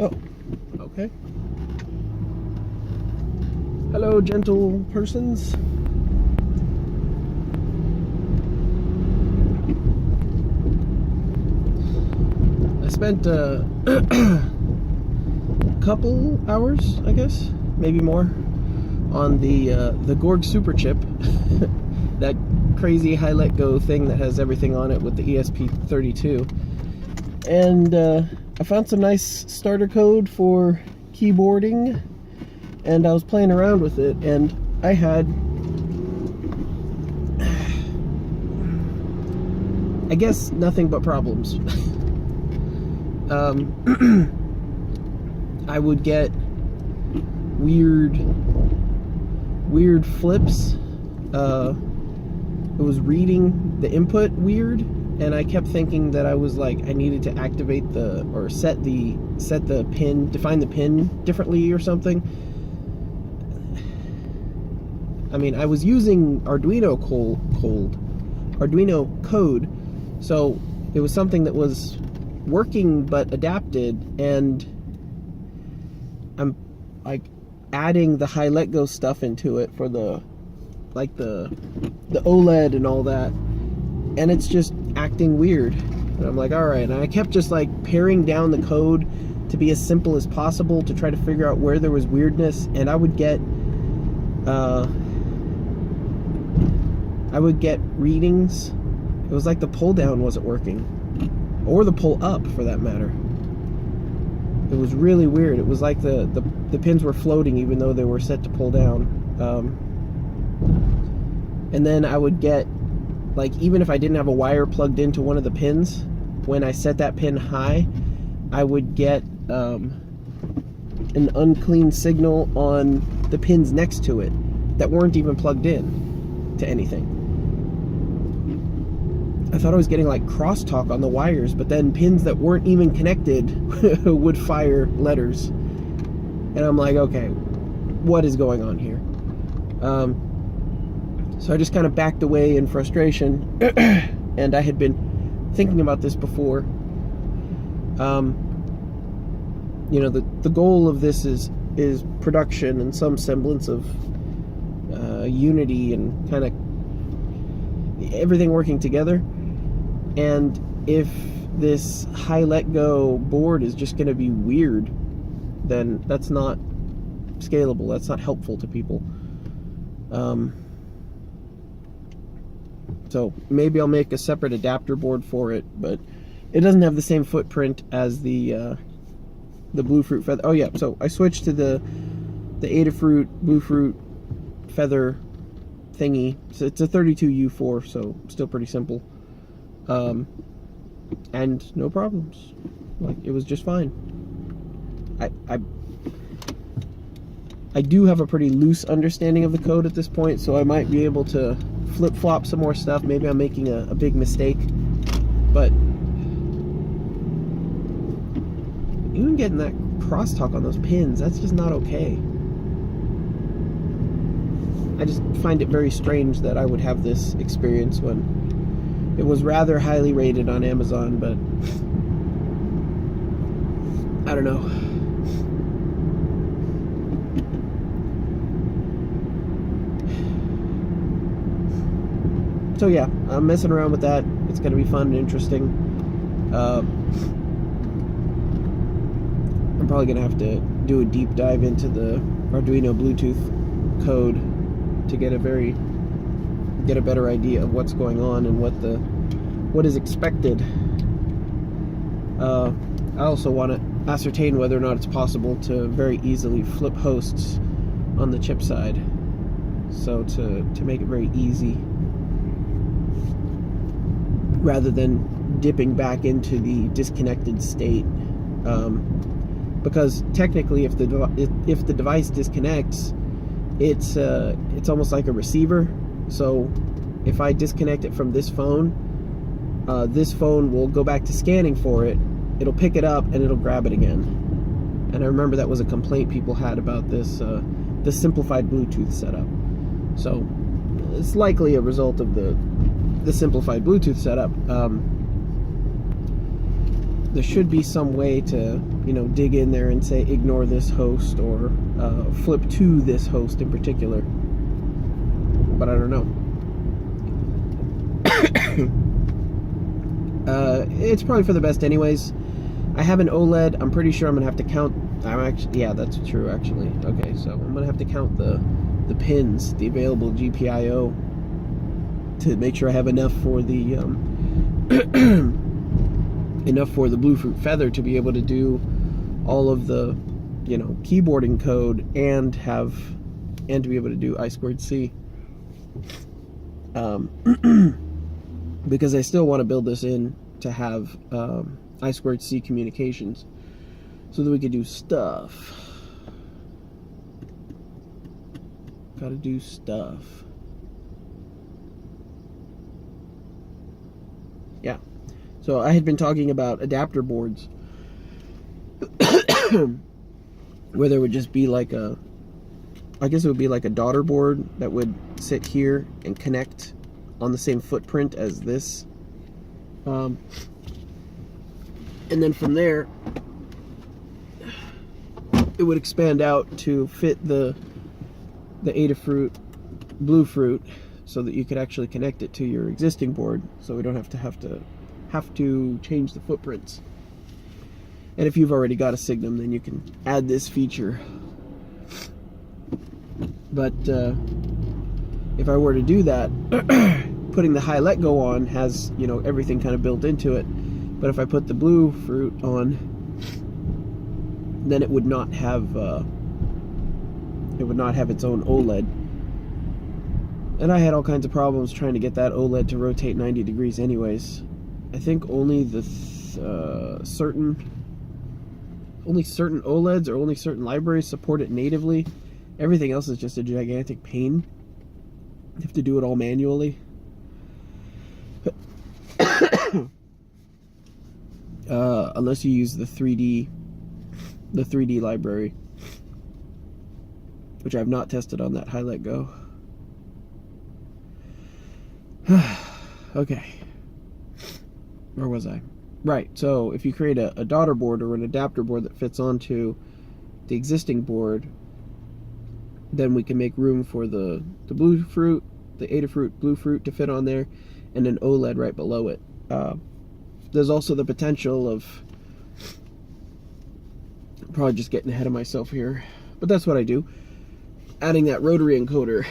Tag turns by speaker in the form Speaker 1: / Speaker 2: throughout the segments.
Speaker 1: Oh, okay. Hello, gentle persons. I spent a couple hours, I guess, maybe more, on the Gorg SuperChip, that crazy Hiletgo thing that has everything on it with the ESP32, and I found some nice starter code for keyboarding, and I was playing around with it, and I had, I guess, nothing but problems. I would get weird flips. It was reading the input weird, and I kept thinking that I was like, I needed to activate or set the pin, define the pin differently or something. I mean, I was using Arduino Arduino code, so it was something that was working but adapted, and I'm like adding the Hiletgo stuff into it for the OLED and all that, and it's just acting weird. And I'm like, all right. And I kept just like paring down the code to be as simple as possible to try to figure out where there was weirdness, and I would get readings. It was like the pull down wasn't working, or the pull up for that matter. It was really weird. It was like the pins were floating even though they were set to pull down. And then I would get, like, even if I didn't have a wire plugged into one of the pins, when I set that pin high, I would get an unclean signal on the pins next to it that weren't even plugged in to anything. I thought I was getting like crosstalk on the wires, but then pins that weren't even connected would fire letters. And I'm like, okay, what is going on here? So I just kind of backed away in frustration. And I had been thinking about this before. You know, the goal of this is production and some semblance of unity and kind of everything working together. And if this Hiletgo board is just going to be weird, then that's not scalable. That's not helpful to people. So maybe I'll make a separate adapter board for it, but it doesn't have the same footprint as the bluefruit feather. Oh yeah, so I switched to the Adafruit bluefruit feather thingy. So it's a 32U4, so still pretty simple. And no problems. Like, it was just fine. I do have a pretty loose understanding of the code at this point, so I might be able to flip-flop some more stuff. Maybe I'm making a big mistake, but even getting that crosstalk on those pins, that's just not okay. I just find it very strange that I would have this experience when it was rather highly rated on Amazon, but I don't know. So yeah, I'm messing around with that. It's going to be fun and interesting. I'm probably going to have to do a deep dive into the Arduino Bluetooth code to get a better idea of what's going on and what is expected. I also want to ascertain whether or not it's possible to very easily flip hosts on the chip side, so to make it very easy, rather than dipping back into the disconnected state. Because technically, if the device disconnects, it's almost like a receiver. So if I disconnect it from this phone will go back to scanning for it. It'll pick it up and it'll grab it again. And I remember that was a complaint people had about this the simplified Bluetooth setup. So it's likely a result of the simplified Bluetooth setup. there should be some way to, you know, dig in there and say ignore this host, or flip to this host in particular, but I don't know. It's probably for the best anyways. I have an OLED. I'm pretty sure I'm gonna have to count. Yeah, that's true actually. Okay, so I'm gonna have to count the pins, the available GPIO, to make sure I have enough for the enough for the Bluefruit Feather to be able to do all of the, you know, keyboarding code, and to be able to do I2c. Because I still want to build this in to have I2c communications, so that we could do stuff. Gotta do stuff. Yeah. So I had been talking about adapter boards, where there would just be like I guess it would be like a daughter board that would sit here and connect on the same footprint as this. And then from there, it would expand out to fit the Adafruit Bluefruit, so that you could actually connect it to your existing board, so we don't have to change the footprints. And if you've already got a Signum, then you can add this feature. But if I were to do that, putting the Hiletgo on has, you know, everything kind of built into it. But if I put the Bluefruit on, then it would not have its own OLED. And I had all kinds of problems trying to get that OLED to rotate 90 degrees anyways. I think only the certain OLEDs or only certain libraries support it natively. Everything else is just a gigantic pain. You have to do it all manually. Unless you use the 3D library, which I've not tested on that Hiletgo. Okay. Where was I? Right, so if you create a daughter board or an adapter board that fits onto the existing board, then we can make room for the Bluefruit, the Adafruit Bluefruit to fit on there, and an OLED right below it. There's also the potential of, probably just getting ahead of myself here, but that's what I do, adding that rotary encoder.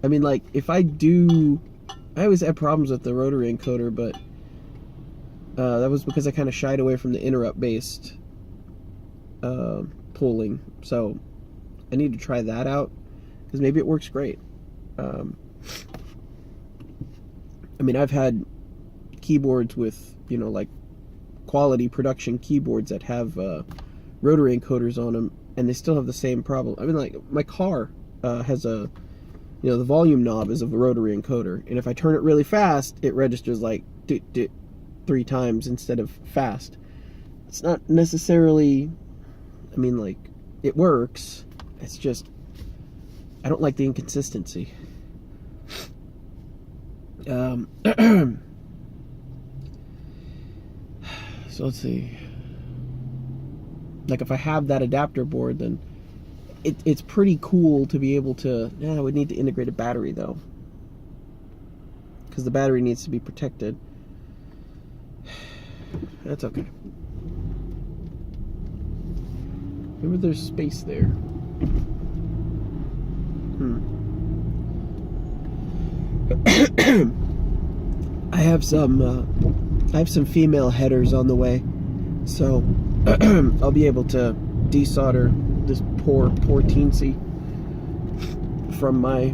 Speaker 1: I mean, like, if I always had problems with the rotary encoder, but that was because I kind of shied away from the interrupt-based polling. So I need to try that out, because maybe it works great. I mean, I've had keyboards with, you know, like quality production keyboards that have rotary encoders on them, and they still have the same problem. I mean, like, my car has a, you know, the volume knob is a rotary encoder, and if I turn it really fast, it registers like 3 times instead of fast. It's not necessarily, I mean, like, it works. It's just, I don't like the inconsistency. So let's see. Like, if I have that adapter board, then it's pretty cool to be able to. Yeah, I would need to integrate a battery though, because the battery needs to be protected. That's okay. Maybe there's space there. I have some female headers on the way, so I'll be able to desolder this poor Teensy from my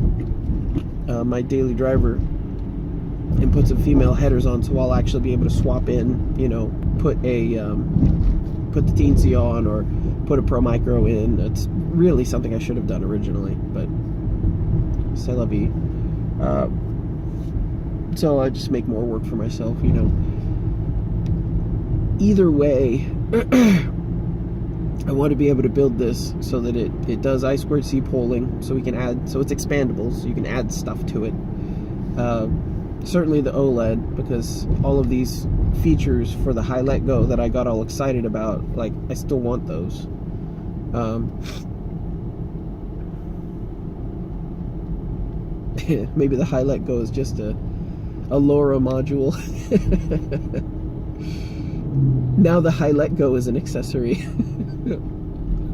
Speaker 1: my daily driver and put some female headers on, so I'll actually be able to swap in, you know, put the Teensy on or put a Pro Micro in. That's really something I should have done originally, but c'est la vie. So I just make more work for myself, you know. Either way, I want to be able to build this so that it does I2c polling, so we can add, so it's expandable, so you can add stuff to it. certainly the OLED, because all of these features for the Hiletgo that I got all excited about, like, I still want those. Maybe the Hiletgo is just a LoRa module. Now the Hiletgo is an accessory.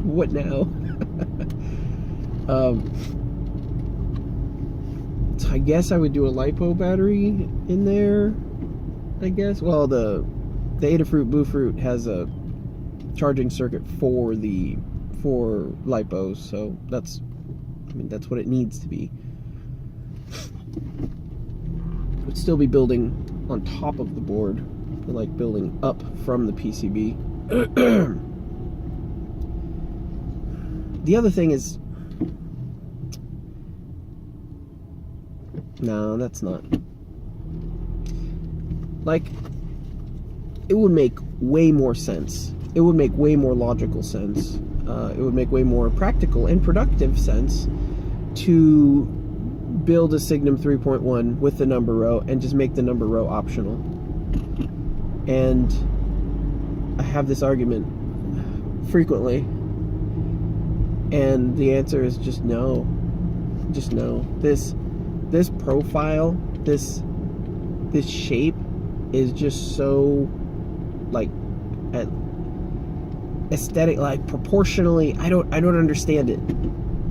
Speaker 1: What now? So I guess I would do a LiPo battery in there, I guess. Well, the Adafruit Bluefruit has a charging circuit for LiPos, so that's what it needs to be. It would still be building on top of the board, like building up from the PCB. The other thing is, no, that's not. Like, it would make way more sense. It would make way more logical sense. It would make way more practical and productive sense to build a Signum 3.1 with the number row and just make the number row optional. And I have this argument frequently, and the answer is just no. Just no. This profile, this shape is just so, like, aesthetic, like, proportionally. I don't understand it.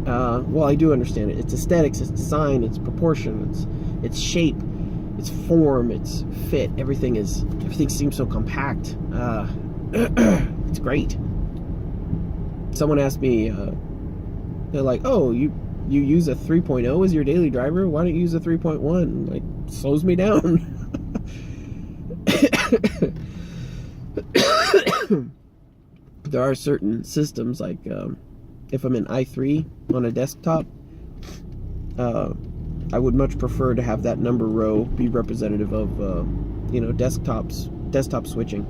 Speaker 1: Well, I do understand it. It's aesthetics, it's design, it's proportion, it's shape, it's form, it's fit. Everything seems so compact. It's great. Someone asked me, they're like, "Oh, you use a 3.0 as your daily driver? Why don't you use a 3.1? Like, slows me down." There are certain systems, like if I'm in i3 on a desktop, I would much prefer to have that number row be representative of desktop switching,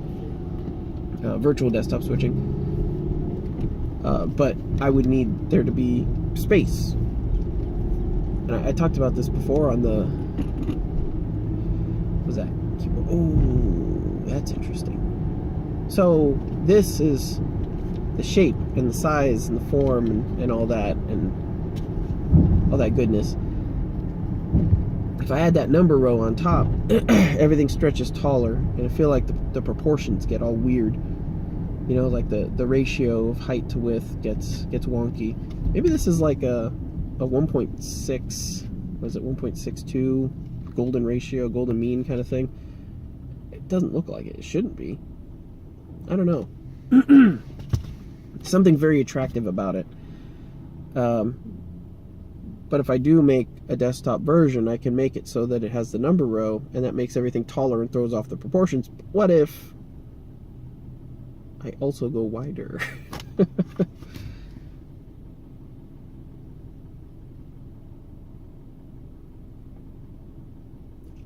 Speaker 1: virtual desktop switching. But I would need there to be space. And I talked about this before on the, what was that? Oh, that's interesting. So this is the shape and the size and the form and all that goodness. If I add that number row on top, everything stretches taller, and I feel like the proportions get all weird. You know, like the ratio of height to width gets wonky. Maybe this is like a 1.6, what is it, 1.62 golden ratio, golden mean kind of thing. It doesn't look like it. It shouldn't be. I don't know. Something very attractive about it. But if I do make a desktop version, I can make it so that it has the number row, and that makes everything taller and throws off the proportions. What if I also go wider?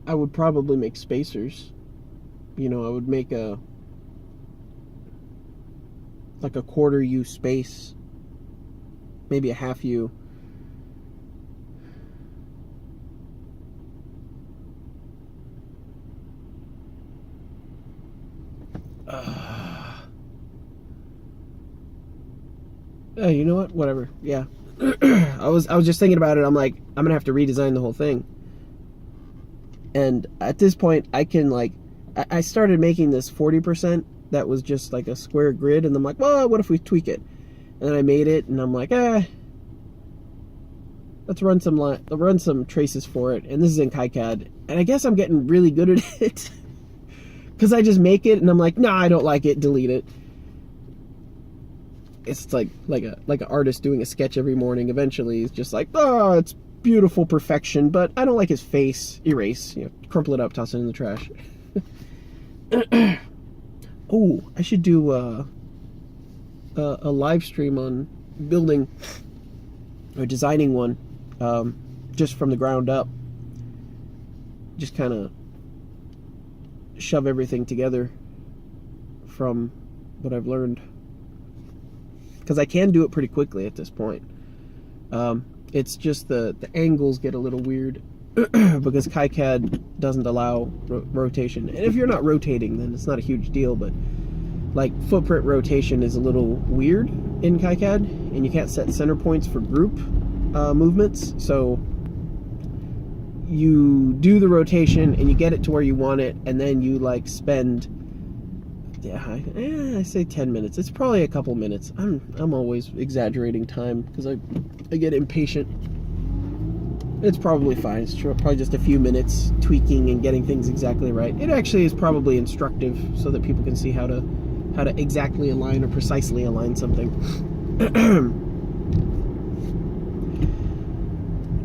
Speaker 1: I would probably make spacers. You know, I would make like a quarter U space, maybe a half U. You know what? Whatever. Yeah. I was just thinking about it. I'm like, I'm gonna have to redesign the whole thing. And at this point, I can, like, I started making this 40% that was just like a square grid, and I'm like, well, what if we tweak it? And then I made it, and I'm like, let's run some traces for it. And this is in kicad, and I guess I'm getting really good at it because I just make it, and I'm like, nah, I don't like it, delete it. It's like an artist doing a sketch every morning. Eventually, he's just like, oh, it's beautiful perfection, but I don't like his face. Erase, crumple it up, toss it in the trash. Oh, I should do a live stream on building or designing one, just from the ground up. Just kind of shove everything together from what I've learned, because I can do it pretty quickly at this point. It's just the angles get a little weird because KiCad doesn't allow rotation. And if you're not rotating, then it's not a huge deal, but like footprint rotation is a little weird in KiCad, and you can't set center points for group movements. So you do the rotation and you get it to where you want it, and then you like spend, I say 10 minutes. It's probably a couple minutes. I'm always exaggerating time because I get impatient. It's probably fine. It's probably just a few minutes tweaking and getting things exactly right. It actually is probably instructive so that people can see how to exactly align or precisely align something.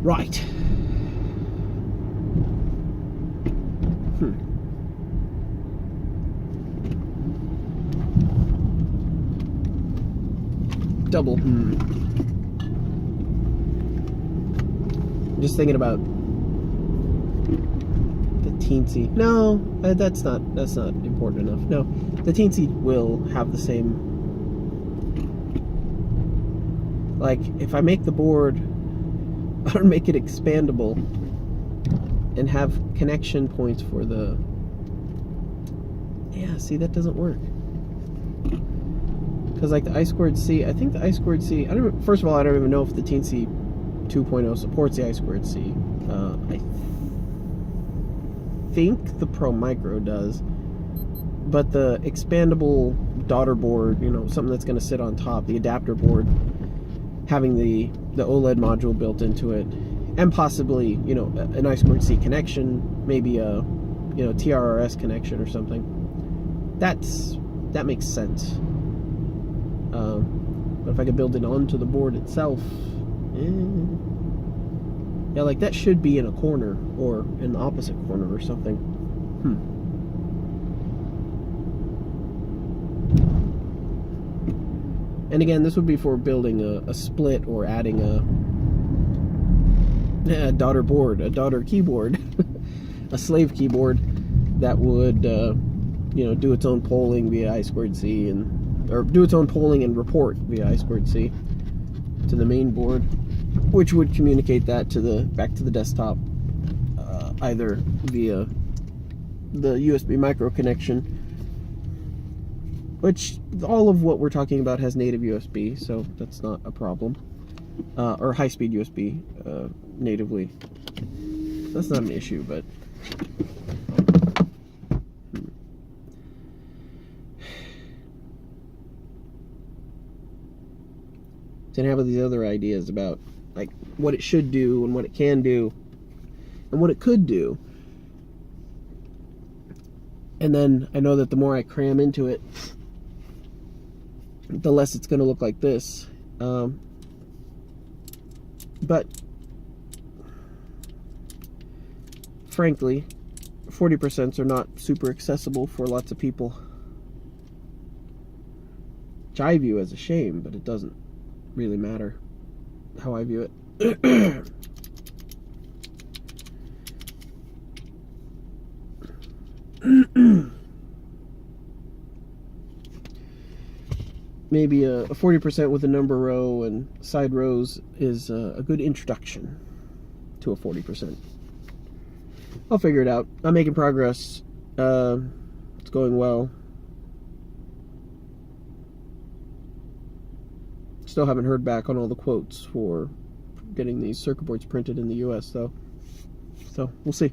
Speaker 1: Right. Double. Just thinking about the Teensy. No, that's not important enough. No, the Teensy will have the same. Like, if I make the board, I don't make it expandable and have connection points for the. Yeah, see, that doesn't work. Because like the i2c, I think the i2c, first of all, I don't even know if the Teensy 2.0 supports the i2c. I think the Pro Micro does, but the expandable daughter board, something that's going to sit on top, the adapter board, having the OLED module built into it, and possibly an i2c connection, maybe a TRRS connection or something. That makes sense. But if I could build it onto the board itself, yeah, like that should be in a corner or in the opposite corner or something. And again, this would be for building a split or adding a daughter board, a daughter keyboard, a slave keyboard that would do its own polling via i2c or do its own polling and report via i2c to the main board, which would communicate that back to the desktop, either via the USB micro connection, which all of what we're talking about has native USB, so that's not a problem, or high-speed USB natively. That's not an issue, but then have these other ideas about like what it should do and what it can do and what it could do. And then I know that the more I cram into it, the less it's going to look like this. But frankly, 40% are not super accessible for lots of people, which I view as a shame, but it doesn't really matter how I view it. Maybe a 40% with a number row and side rows is a good introduction to a 40%. I'll figure it out. I'm making progress. It's going well. Still haven't heard back on all the quotes for getting these circuit boards printed in the US, though. So we'll see.